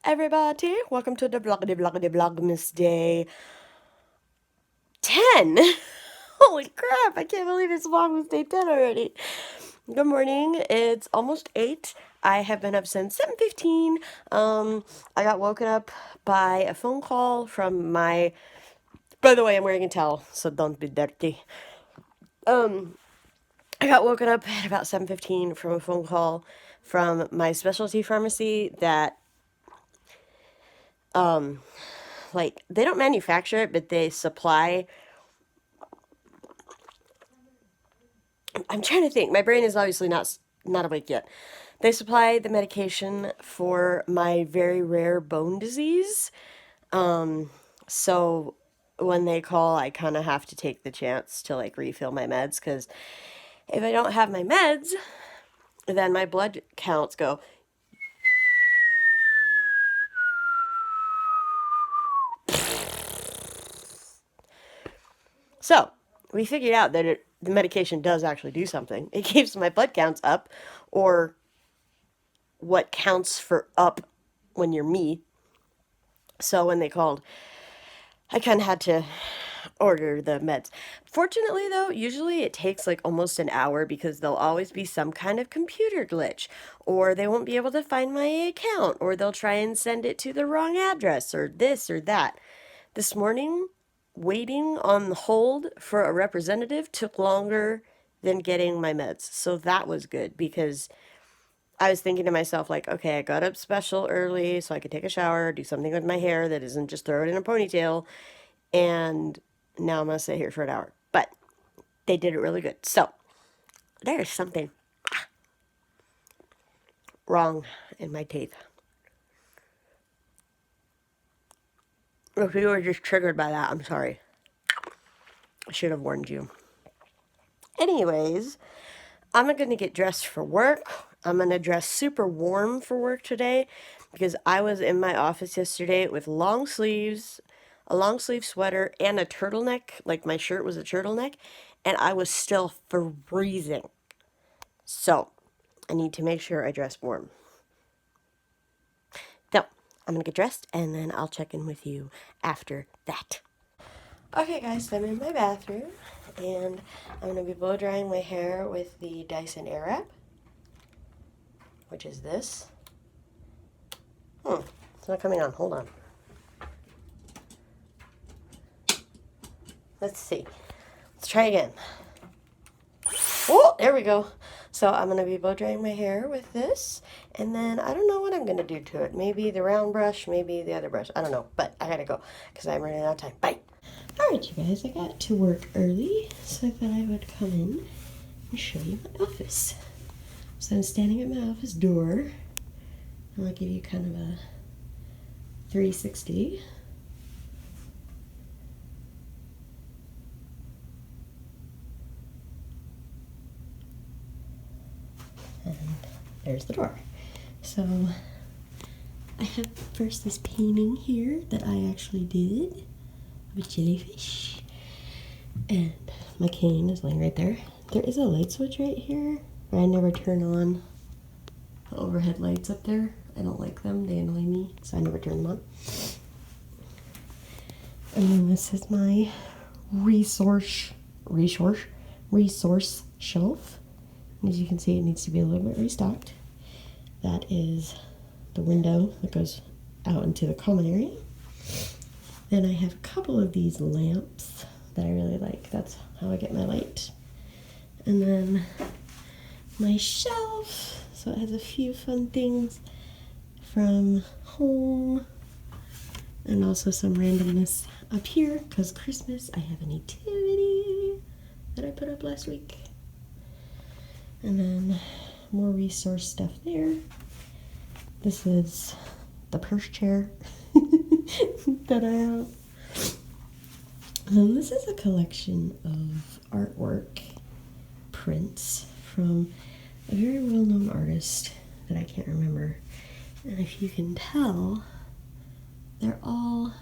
everybody, welcome to the VLOGMAS day 10. Holy crap, I can't believe it's VLOGMAS day 10 already. Good morning, it's almost 8. I have been up since 7:15. I got woken up by a phone call from my, by the way, I'm wearing a towel, so don't be dirty. I got woken up at about 7:15 from a phone call from my specialty pharmacy that like, they don't manufacture it, but they supply. I'm trying to think. My brain is obviously not awake yet. They supply the medication for my very rare bone disease. So when they call, I kind of have to take the chance to like refill my meds, because if I don't have my meds, then my blood counts go. So we figured out that the medication does actually do something. It keeps my blood counts up, or what counts for up when you're me. So when they called, I kind of had to order the meds. Fortunately, though, usually it takes like almost an hour, because there'll always be some kind of computer glitch, or they won't be able to find my account, or they'll try and send it to the wrong address, or this or that. This morning, waiting on hold for a representative took longer than getting my meds. So that was good, because I was thinking to myself, like, okay, I got up special early so I could take a shower, do something with my hair that isn't just throw it in a ponytail, and now I'm going to sit here for an hour. But they did it really good. So there's something wrong in my teeth. If you were just triggered by that, I'm sorry. I should have warned you. Anyways, I'm going to get dressed for work. I'm going to dress super warm for work today, because I was in my office yesterday with long sleeves, a long sleeve sweater, and a turtleneck. Like, my shirt was a turtleneck, and I was still freezing. So I need to make sure I dress warm. So I'm going to get dressed, and then I'll check in with you after that. Okay guys, so I'm in my bathroom, and I'm going to be blow drying my hair with the Dyson Airwrap, which is this. It's not coming on. Hold on. Let's see. Let's try again. Oh, there we go. So I'm going to be blow drying my hair with this, and then I don't know what I'm going to do to it. Maybe the round brush, maybe the other brush. I don't know, but I got to go because I'm running out of time. Bye. Alright, you guys, I got to work early, so I thought I would come in and show you my office. So I'm standing at my office door, and I'll give you kind of a 360. And there's the door. So I have first this painting here that I actually did of a jellyfish, and my cane is laying right there. There is a light switch right here, but I never turn on the overhead lights up there. I don't like them, they annoy me, so I never turn them on. And then this is my resource shelf. And as you can see, it needs to be a little bit restocked. That is the window that goes out into the common area. Then I have a couple of these lamps that I really like. That's how I get my light. And then my shelf. So it has a few fun things from home. And also some randomness up here, because Christmas, I have a nativity that I put up last week. And then more resource stuff there. This is the purse chair that I have. And this is a collection of artwork prints from a very well-known artist that I can't remember. And if you can tell, they're all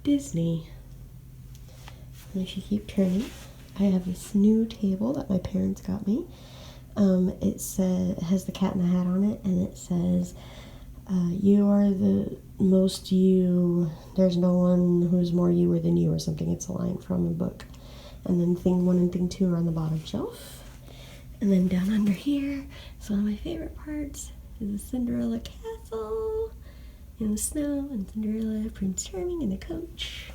Disney. And if you keep turning, I have this new table that my parents got me. It has the Cat in the Hat on it, and it says You are the most you, there's no one who's more you than you or something. It's a line from a book. And then thing 1 and thing 2 are on the bottom shelf. And then down under here, it's one of my favorite parts, is the Cinderella castle in the snow, and Cinderella, Prince Charming in the coach.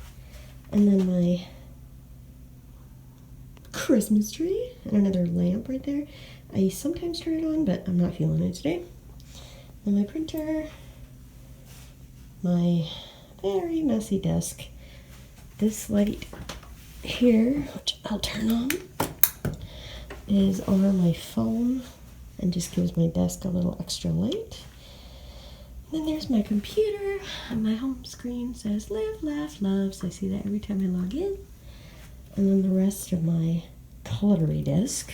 And then my Christmas tree, and another lamp right there. I sometimes turn it on, but I'm not feeling it today. And my printer, my very messy desk. This light here, which I'll turn on, is on my phone and just gives my desk a little extra light. Then there's my computer, and my home screen says live, laugh, love, so I see that every time I log in. And then the rest of my cluttery desk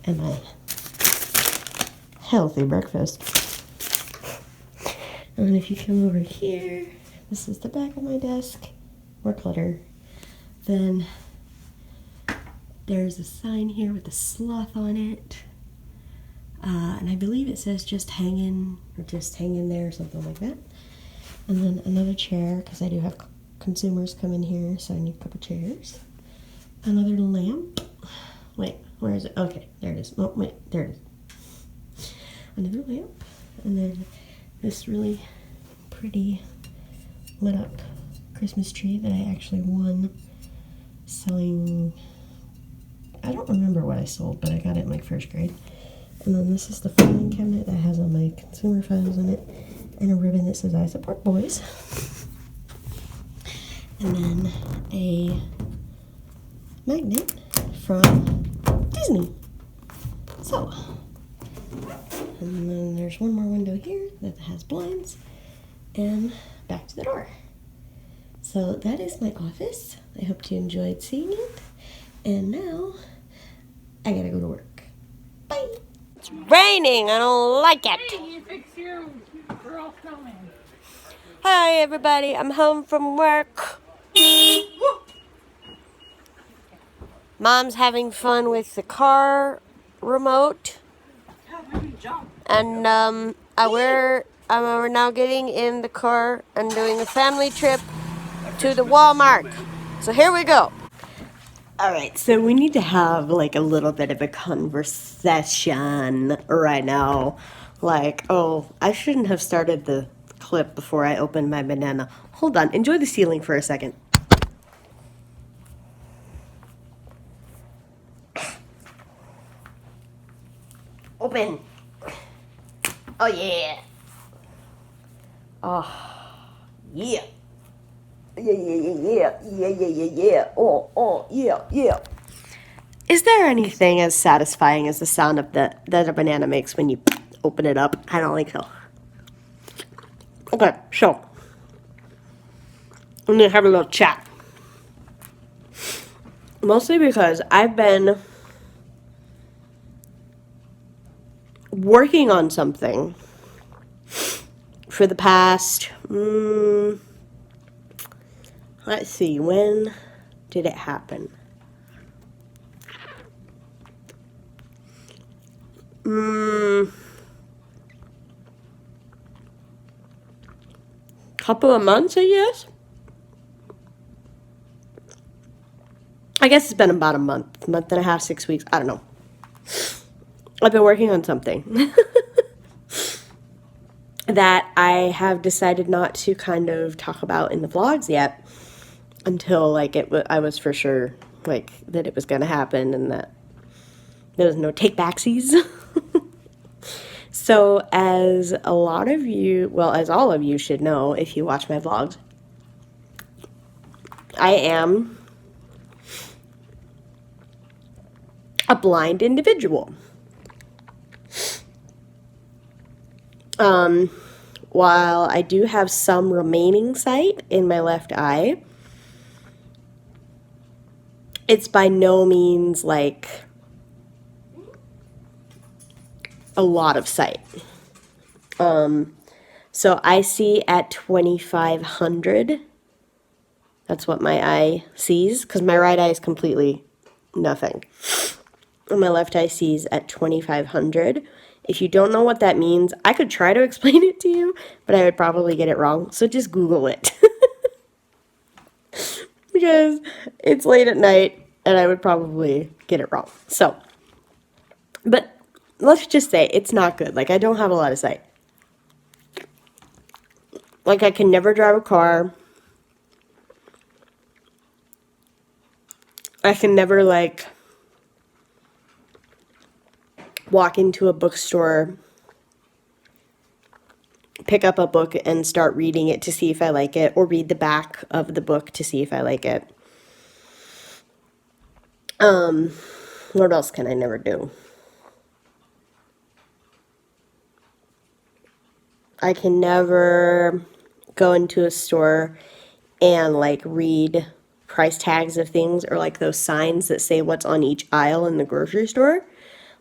and my healthy breakfast. And then if you come over here, this is the back of my desk, more clutter. Then there's a sign here with a sloth on it. And I believe it says just hang in, or just hang in there, or something like that. And then another chair, because I do have consumers come in here, so I need a couple chairs. Another lamp. Wait, where is it? Okay, there it is. Oh, wait, there it is. Another lamp. And then this really pretty lit up Christmas tree that I actually won selling. I don't remember what I sold, but I got it in like first grade. And then this is the filing cabinet that has all my consumer files in it, and a ribbon that says I support boys. And then a magnet from Disney. So, and then there's one more window here that has blinds, and back to the door. So that is my office. I hope you enjoyed seeing it. And now I gotta go to work. Bye. It's raining. I don't like it. Hey, fix your girl snowman. Hi, everybody. I'm home from work. Mom's having fun with the car remote. And we're now getting in the car and doing a family trip to the Walmart. So here we go. All right, so we need to have like a little bit of a conversation right now. Like, oh, I shouldn't have started the clip before I opened my banana. Hold on, enjoy the ceiling for a second. Open. Oh, yeah. Oh, yeah. Yeah. Oh, yeah. Is there anything as satisfying as the sound of that a banana makes when you open it up? I don't think so. Okay, so I'm gonna have a little chat. Mostly because I've been working on something for the past, let's see, when did it happen? Couple of months, I guess. I guess it's been about a month and a half, 6 weeks. I don't know. I've been working on something that I have decided not to kind of talk about in the vlogs yet until like I was for sure like that it was going to happen and that there was no take backsies. So as a lot of you, well, as all of you should know if you watch my vlogs, I am a blind individual. While I do have some remaining sight in my left eye, it's by no means like a lot of sight. So I see at 2500. That's what my eye sees, because my right eye is completely nothing. And my left eye sees at 2500. If you don't know what that means, I could try to explain it to you, but I would probably get it wrong. So just Google it. Because it's late at night and I would probably get it wrong. So, but let's just say it's not good. Like, I don't have a lot of sight. Like, I can never drive a car. I can never, like, walk into a bookstore, pick up a book and start reading it to see if I like it, or read the back of the book to see if I like it. What else can I never do? I can never go into a store and like read price tags of things or like those signs that say what's on each aisle in the grocery store.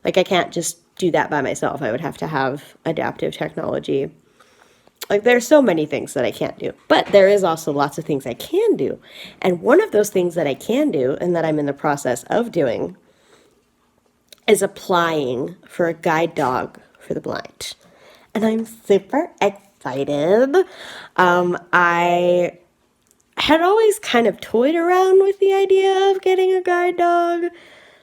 Like, I can't just do that by myself. I would have to have adaptive technology. Like, there's so many things that I can't do, but there is also lots of things I can do. And one of those things that I can do and that I'm in the process of doing is applying for a guide dog for the blind. And I'm super excited. I had always kind of toyed around with the idea of getting a guide dog.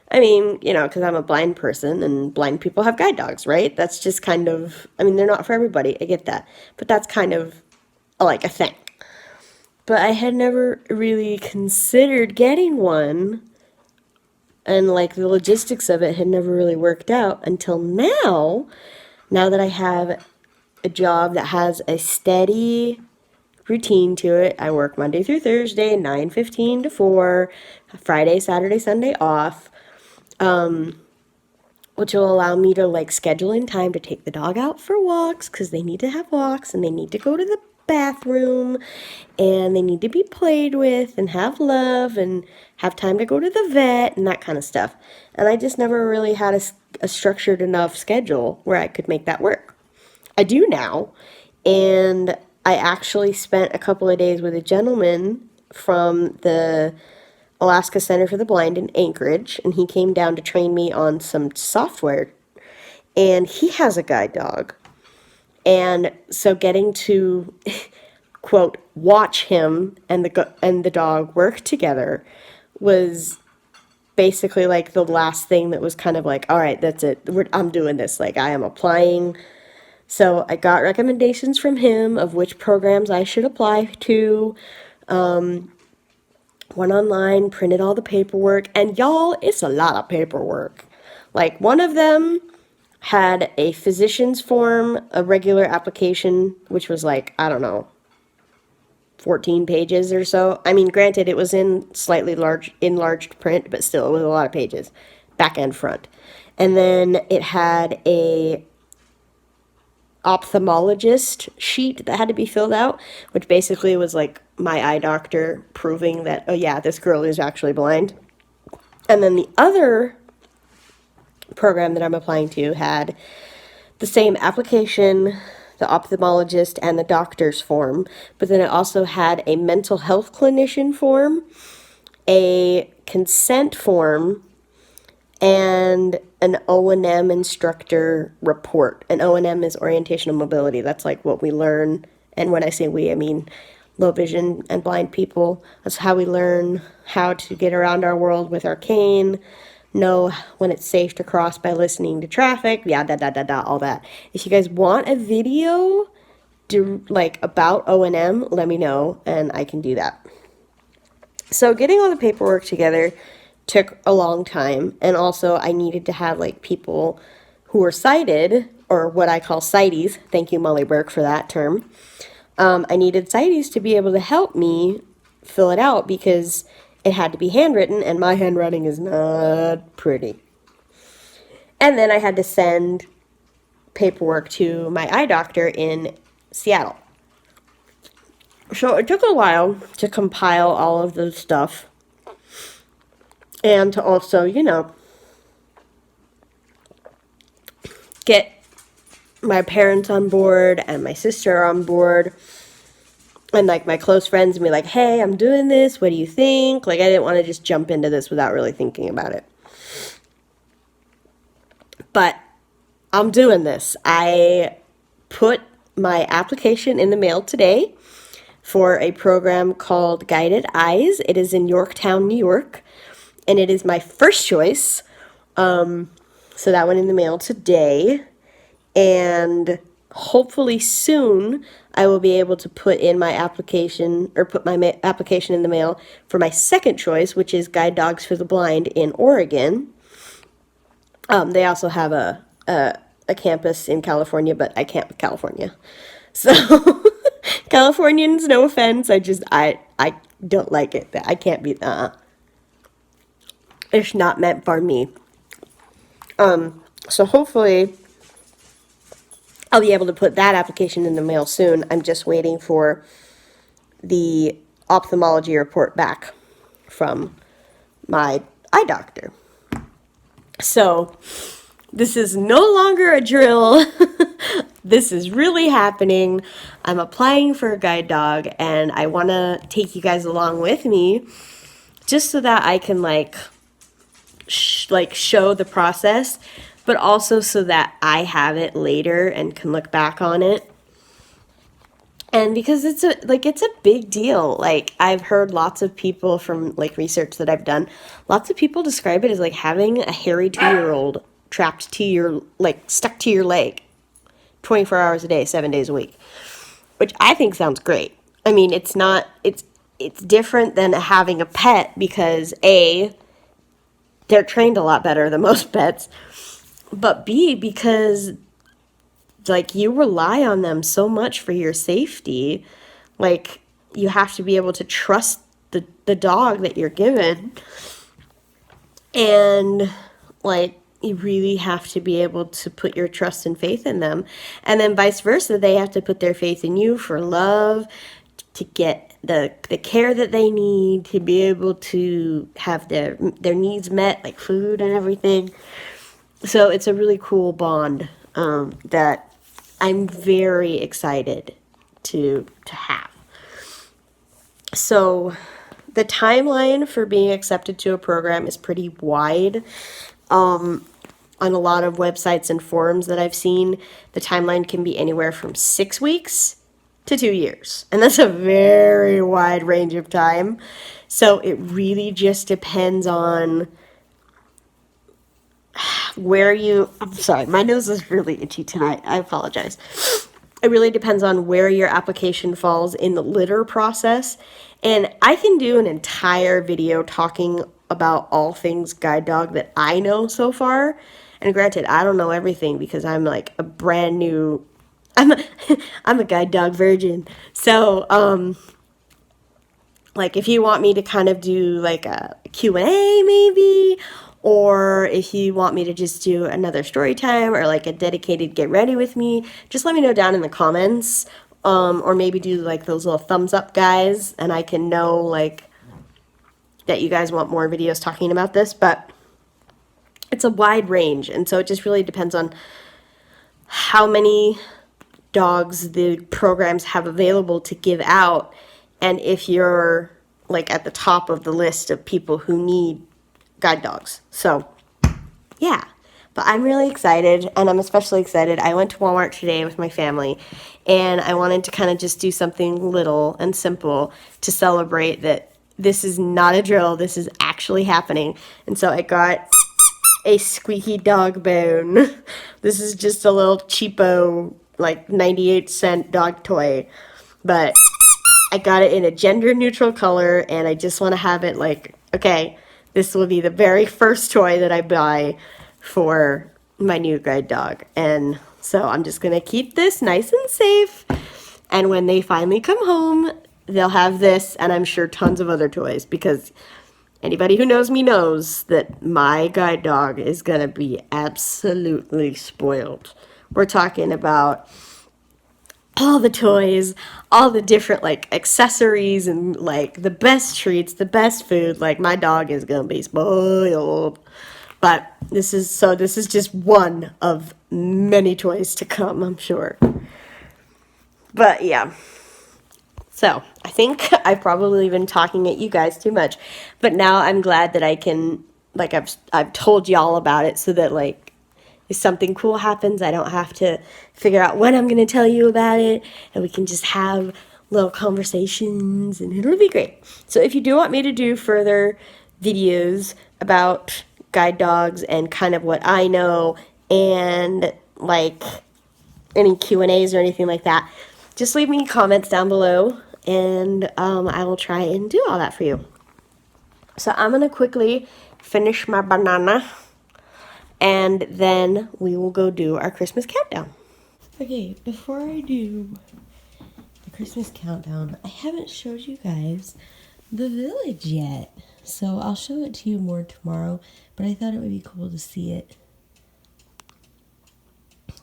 I mean, you know, because I'm a blind person and blind people have guide dogs, right? That's just kind of, I mean, they're not for everybody. I get that. But that's kind of like a thing. But I had never really considered getting one. And like the logistics of it had never really worked out until now. Now that I have a job that has a steady routine to it. I work Monday through Thursday, 9:15 to 4, Friday, Saturday, Sunday off, which will allow me to like schedule in time to take the dog out for walks because they need to have walks and they need to go to the bathroom and they need to be played with and have love and have time to go to the vet and that kind of stuff. And I just never really had a structured enough schedule where I could make that work. I do now, and I actually spent a couple of days with a gentleman from the Alaska Center for the Blind in Anchorage, and he came down to train me on some software. And he has a guide dog. And so getting to, quote, watch him and the dog work together was basically like the last thing that was kind of like, all right, that's it. I'm doing this. Like, I am applying. So I got recommendations from him of which programs I should apply to. Went online, printed all the paperwork, and y'all, it's a lot of paperwork. Like, one of them had a physician's form, a regular application, which was like, I don't know, 14 pages or so. I mean, granted, it was in slightly enlarged print, but still, it was a lot of pages, back and front. And then it had a ophthalmologist sheet that had to be filled out, which basically was like my eye doctor proving that, oh yeah, this girl is actually blind. And then the other program that I'm applying to had the same application, the ophthalmologist and the doctor's form, but then it also had a mental health clinician form, a consent form, and an O&M instructor report. An O&M is orientation and mobility. That's like what we learn. And when I say we, I mean low vision and blind people. That's how we learn how to get around our world with our cane, know when it's safe to cross by listening to traffic, all that. If you guys want a video like about O&M, let me know and I can do that. So getting all the paperwork together took a long time, and also I needed to have like people who were sighted, or what I call sighties. Thank you, Molly Burke, for that term. I needed sighties to be able to help me fill it out because it had to be handwritten, and my handwriting is not pretty. And then I had to send paperwork to my eye doctor in Seattle. So it took a while to compile all of the stuff. And to also, you know, get my parents on board and my sister on board and like my close friends and be like, hey, I'm doing this. What do you think? Like, I didn't want to just jump into this without really thinking about it. But I'm doing this. I put my application in the mail today for a program called Guided Eyes. It is in Yorktown, New York, and it is my first choice. So that went in the mail today, and hopefully soon I will be able to put in my application or put my application in the mail for my second choice, which is Guide Dogs for the Blind in Oregon. They also have a campus in California, but I can't with California. So Californians, no offense, I don't like it. I can't be it's not meant for me. So hopefully I'll be able to put that application in the mail soon. I'm just waiting for the ophthalmology report back from my eye doctor. So this is no longer a drill. This is really happening. I'm applying for a guide dog, and I want to take you guys along with me just so that I can show the process, but also so that I have it later and can look back on it. And because it's a big deal. Like, I've heard lots of people from research that I've done, lots of people describe it as like having a hairy 2-year-old trapped to your stuck to your leg 24 hours a day, 7 days a week, which I think sounds great. I mean, it's different than having a pet because A, they're trained a lot better than most pets, but B, because you rely on them so much for your safety. You have to be able to trust the dog that you're given, and you really have to be able to put your trust and faith in them, and then vice versa, they have to put their faith in you for love, to get the care that they need, to be able to have their needs met, like food and everything. So it's a really cool bond that I'm very excited to have. So the timeline for being accepted to a program is pretty wide. On a lot of websites and forums that I've seen, the timeline can be anywhere from 6 weeks to 2 years. And that's a very wide range of time. So it really just depends on I'm sorry, my nose is really itchy tonight. I apologize. It really depends on where your application falls in the litter process. And I can do an entire video talking about all things guide dog that I know so far. And granted, I don't know everything because I'm a brand new, I'm a, I'm a guide dog virgin. So, if you want me to kind of do a Q&A maybe, or if you want me to just do another story time or a dedicated get ready with me, just let me know down in the comments. Or maybe do those little thumbs up guys, and I can know that you guys want more videos talking about this. But it's a wide range, and so it just really depends on how many dogs the programs have available to give out, and if you're at the top of the list of people who need guide dogs. So yeah, but I'm really excited, and I'm especially excited. I went to Walmart today with my family, and I wanted to kind of just do something little and simple to celebrate that this is not a drill, this is actually happening. And so I got a squeaky dog bone. This is just a little cheapo 98-cent dog toy, but I got it in a gender neutral color, and I just want to have it okay, this will be the very first toy that I buy for my new guide dog. And so I'm just gonna keep this nice and safe, and when they finally come home, they'll have this, and I'm sure tons of other toys, because anybody who knows me knows that my guide dog is gonna be absolutely spoiled. We're talking about all the toys, all the different accessories, and the best treats, the best food. My dog is gonna be spoiled. But this is just one of many toys to come, I'm sure. But yeah. So I think I've probably been talking at you guys too much, but now I'm glad that I can I've told y'all about it, so that if something cool happens, I don't have to figure out when I'm going to tell you about it, and we can just have little conversations, and it'll be great. So if you do want me to do further videos about guide dogs and kind of what I know, and like any Q&As or anything like that, just leave me comments down below, and I will try and do all that for you. So I'm going to quickly finish my banana, and then we will go do our Christmas countdown. Okay, before I do the Christmas countdown, I haven't showed you guys the village yet. So I'll show it to you more tomorrow, but I thought it would be cool to see it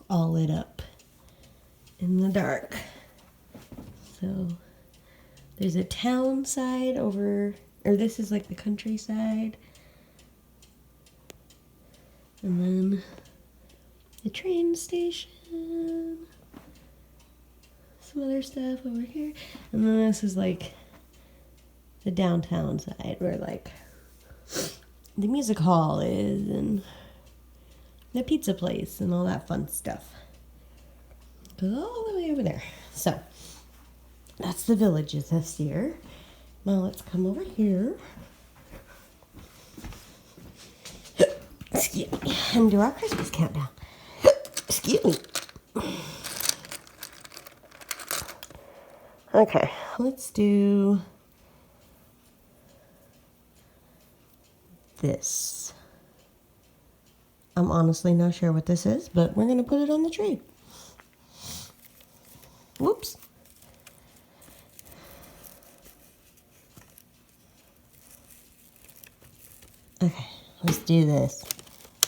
all lit up in the dark. So there's a town side over, or this is like the countryside. And then the train station. Some other stuff over here. And then this is like the downtown side where like the music hall is and the pizza place and all that fun stuff. Goes all the way over there. So that's the villages this year. Now let's come over here. Excuse me. And do our Christmas countdown. Excuse me. Okay, let's do this. I'm honestly not sure what this is, but we're going to put it on the tree. Whoops. Okay, let's do this.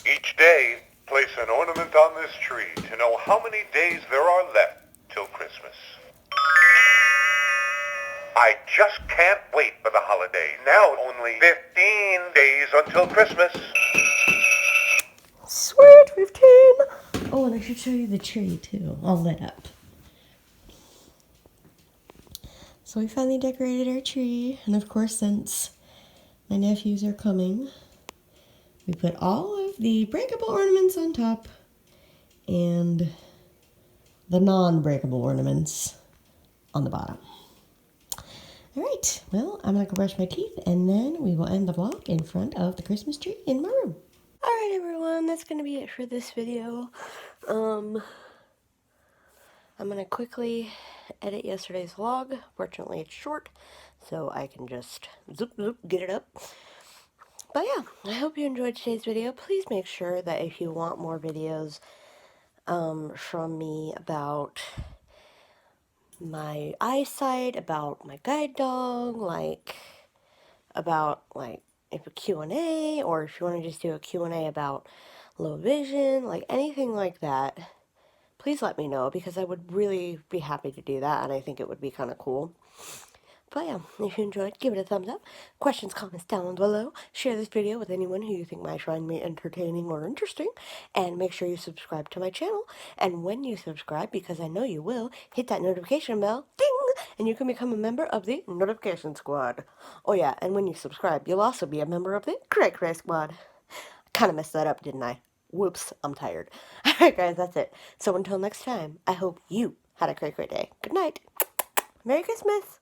Each day, place an ornament on this tree to know how many days there are left till Christmas. I just can't wait for the holidays. Now only 15 days until Christmas. Sweet 15. Oh, and I should show you the tree too, all lit up. So we finally decorated our tree, and of course, since my nephews are coming, we put all of the breakable ornaments on top and the non-breakable ornaments on the bottom. All right, well, I'm gonna go brush my teeth, and then we will end the vlog in front of the Christmas tree in my room. All right, everyone, that's gonna be it for this video. I'm gonna quickly edit yesterday's vlog. Fortunately, it's short, so I can just zoop, zoop, get it up. But yeah, I hope you enjoyed today's video. Please make sure that if you want more videos from me about my eyesight, about my guide dog, about if a Q&A, or if you want to just do a Q&A about low vision, like anything like that, please let me know, because I would really be happy to do that, and I think it would be kind of cool. But yeah, if you enjoyed, give it a thumbs up. Questions, comments down below. Share this video with anyone who you think might find me entertaining or interesting. And make sure you subscribe to my channel. And when you subscribe, because I know you will, hit that notification bell. Ding! And you can become a member of the notification squad. Oh yeah, and when you subscribe, you'll also be a member of the Cray Cray squad. Kind of messed that up, didn't I? Whoops, I'm tired. Alright guys, that's it. So until next time, I hope you had a great day. Good night. Merry Christmas.